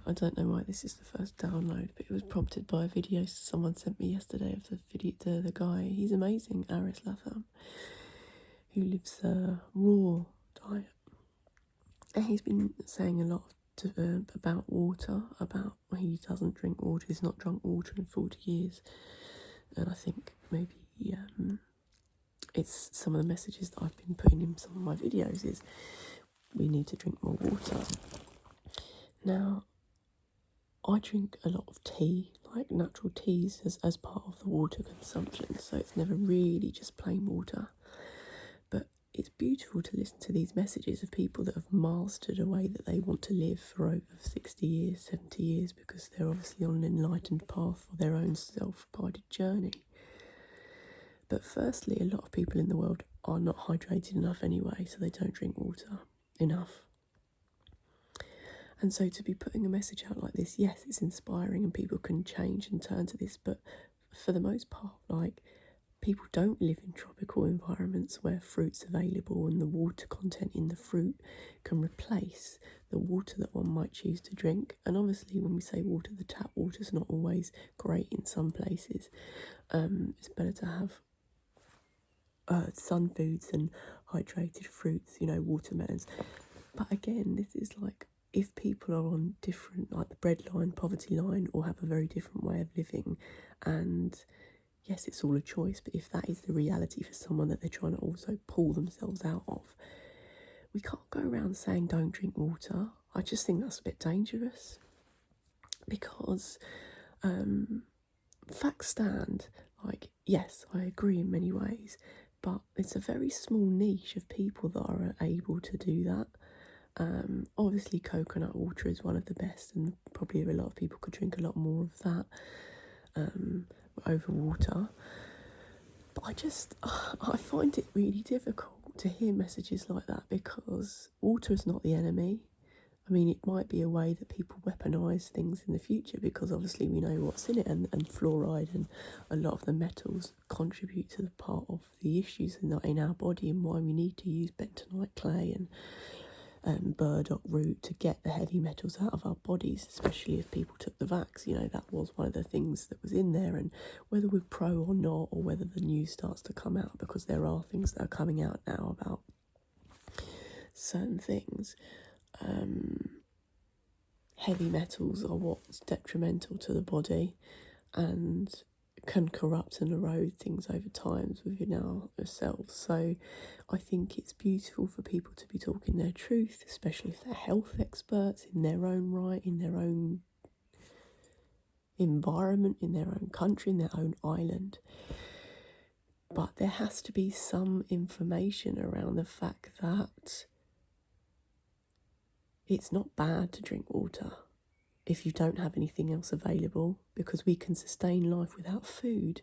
I don't know why this is the first download, but it was prompted by a video someone sent me yesterday of the guy. He's amazing, Aris Latham, who lives a raw diet. And he's been saying a lot about water, about he doesn't drink water, he's not drunk water in 40 years. And I think maybe it's some of the messages that I've been putting in some of my videos is we need to drink more water. Now, I drink a lot of tea, like natural teas, as part of the water consumption, so it's never really just plain water. But it's beautiful to listen to these messages of people that have mastered a way that they want to live for over 60 years, 70 years, because they're obviously on an enlightened path for their own self-guided journey. But firstly, a lot of people in the world are not hydrated enough anyway, so they don't drink water enough. And so to be putting a message out like this, yes, it's inspiring and people can change and turn to this, but for the most part, like, people don't live in tropical environments where fruit's available and the water content in the fruit can replace the water that one might choose to drink. And obviously when we say water, the tap water's not always great in some places. It's better to have sun foods and hydrated fruits, watermelons. But again, this is like, if people are on different, like the breadline, poverty line, or have a very different way of living, and yes, it's all a choice, but if that is the reality for someone that they're trying to also pull themselves out of, we can't go around saying don't drink water. I just think that's a bit dangerous, because facts stand. Like, yes, I agree in many ways, but it's a very small niche of people that are able to do that. Obviously coconut water is one of the best, and probably a lot of people could drink a lot more of that over water. But I find it really difficult to hear messages like that, because water is not the enemy. I mean, it might be a way that people weaponise things in the future, because obviously we know what's in it, and fluoride and a lot of the metals contribute to the part of the issues in our body, and why we need to use bentonite clay and burdock root to get the heavy metals out of our bodies, especially if people took the vax. That was one of the things that was in there, and whether we're pro or not, or whether the news starts to come out, because there are things that are coming out now about certain things, heavy metals are what's detrimental to the body and can corrupt and erode things over time within ourselves. So I think it's beautiful for people to be talking their truth, especially if they're health experts in their own right, in their own environment, in their own country, in their own island. But there has to be some information around the fact that it's not bad to drink water if you don't have anything else available, because we can sustain life without food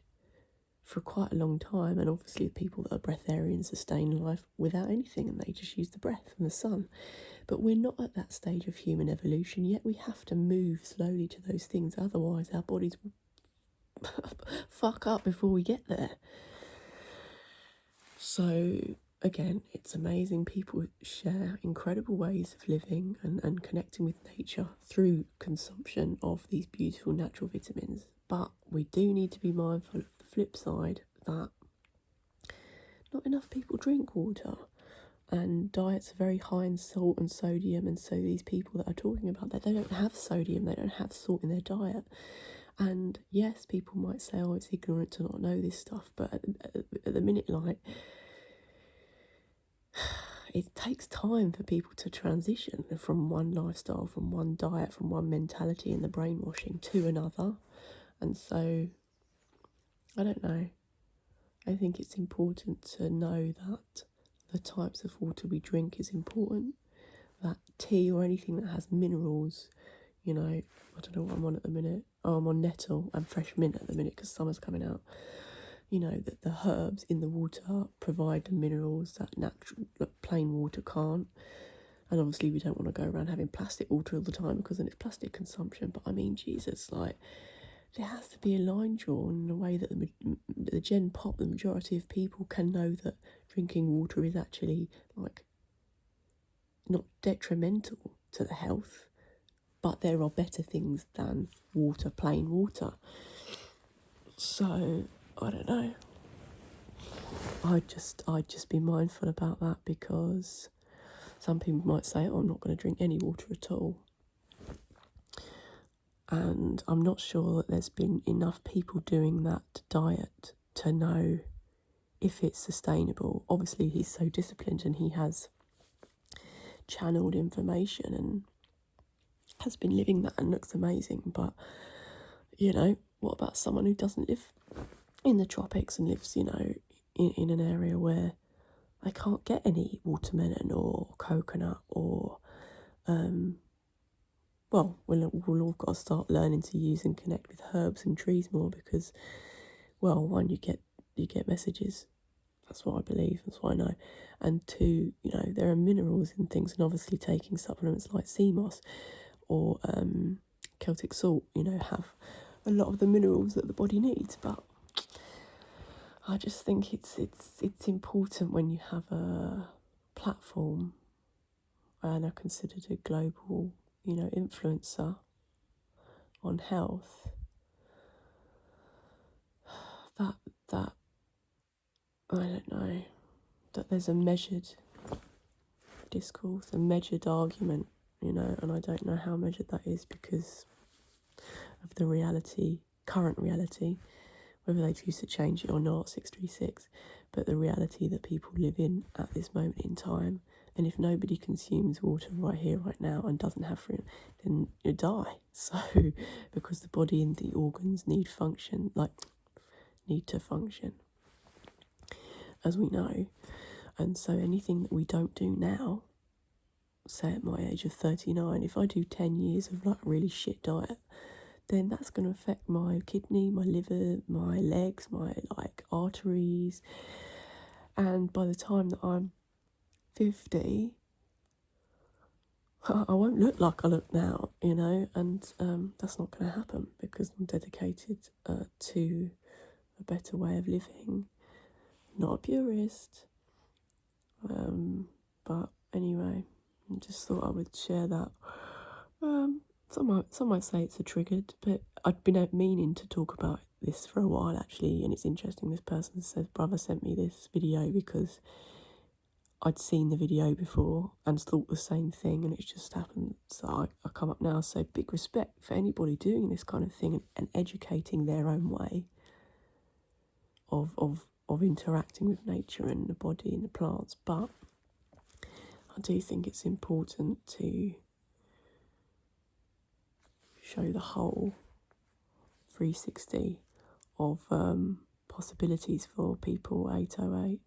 for quite a long time. And obviously the people that are breatharians sustain life without anything, and they just use the breath and the sun. But we're not at that stage of human evolution yet. We have to move slowly to those things, otherwise our bodies will fuck up before we get there. So again, it's amazing. People share incredible ways of living and connecting with nature through consumption of these beautiful natural vitamins. But we do need to be mindful of the flip side, that not enough people drink water, and diets are very high in salt and sodium, and so these people that are talking about that, they don't have sodium, they don't have salt in their diet. And yes, people might say, oh, it's ignorant to not know this stuff, but at the minute, like, it takes time for people to transition from one lifestyle, from one diet, from one mentality and the brainwashing to another. And so, I don't know. I think it's important to know that the types of water we drink is important. That tea or anything that has minerals, I don't know what I'm on at the minute. Oh, I'm on nettle and fresh mint at the minute because summer's coming out. That the herbs in the water provide the minerals that plain water can't. And obviously we don't want to go around having plastic water all the time, because then it's plastic consumption. But I mean, Jesus, like, there has to be a line drawn in a way that the gen pop, the majority of people can know that drinking water is actually, like, not detrimental to the health, but there are better things than water, plain water. So I don't know. I'd just be mindful about that, because some people might say, oh, I'm not going to drink any water at all. And I'm not sure that there's been enough people doing that diet to know if it's sustainable. Obviously, he's so disciplined and he has channeled information and has been living that and looks amazing. But, you know, what about someone who doesn't live in the tropics and lives, you know, in an area where they can't get any watermelon or coconut or, well, we'll all got to start learning to use and connect with herbs and trees more, because, well, one, you get messages. That's what I believe, that's what I know. And two, you know, there are minerals in things, and obviously taking supplements like sea moss or Celtic salt, you know, have a lot of the minerals that the body needs. But I just think it's important when you have a platform and are considered a global, you know, influencer on health, that I don't know, that there's a measured discourse, a measured argument, you know, and I don't know how measured that is because of the reality, current reality, whether they choose to change it or not, 636, but the reality that people live in at this moment in time. And if nobody consumes water right here, right now, and doesn't have fruit, then you die. So, because the body and the organs need to function, as we know. And so anything that we don't do now, say at my age of 39, if I do 10 years of like really shit diet, then that's going to affect my kidney, my liver, my legs, my like arteries. And by the time that I'm 50, I won't look like I look now, you know, and that's not going to happen because I'm dedicated to a better way of living. Not a purist, but anyway, I just thought I would share that. Some might say it's a triggered, but I'd been meaning to talk about this for a while actually, and it's interesting. This person says, brother sent me this video because I'd seen the video before and thought the same thing, and it's just happened. So I come up now. So big respect for anybody doing this kind of thing and educating their own way of interacting with nature and the body and the plants. But I do think it's important to show the whole 360 of possibilities for people 808.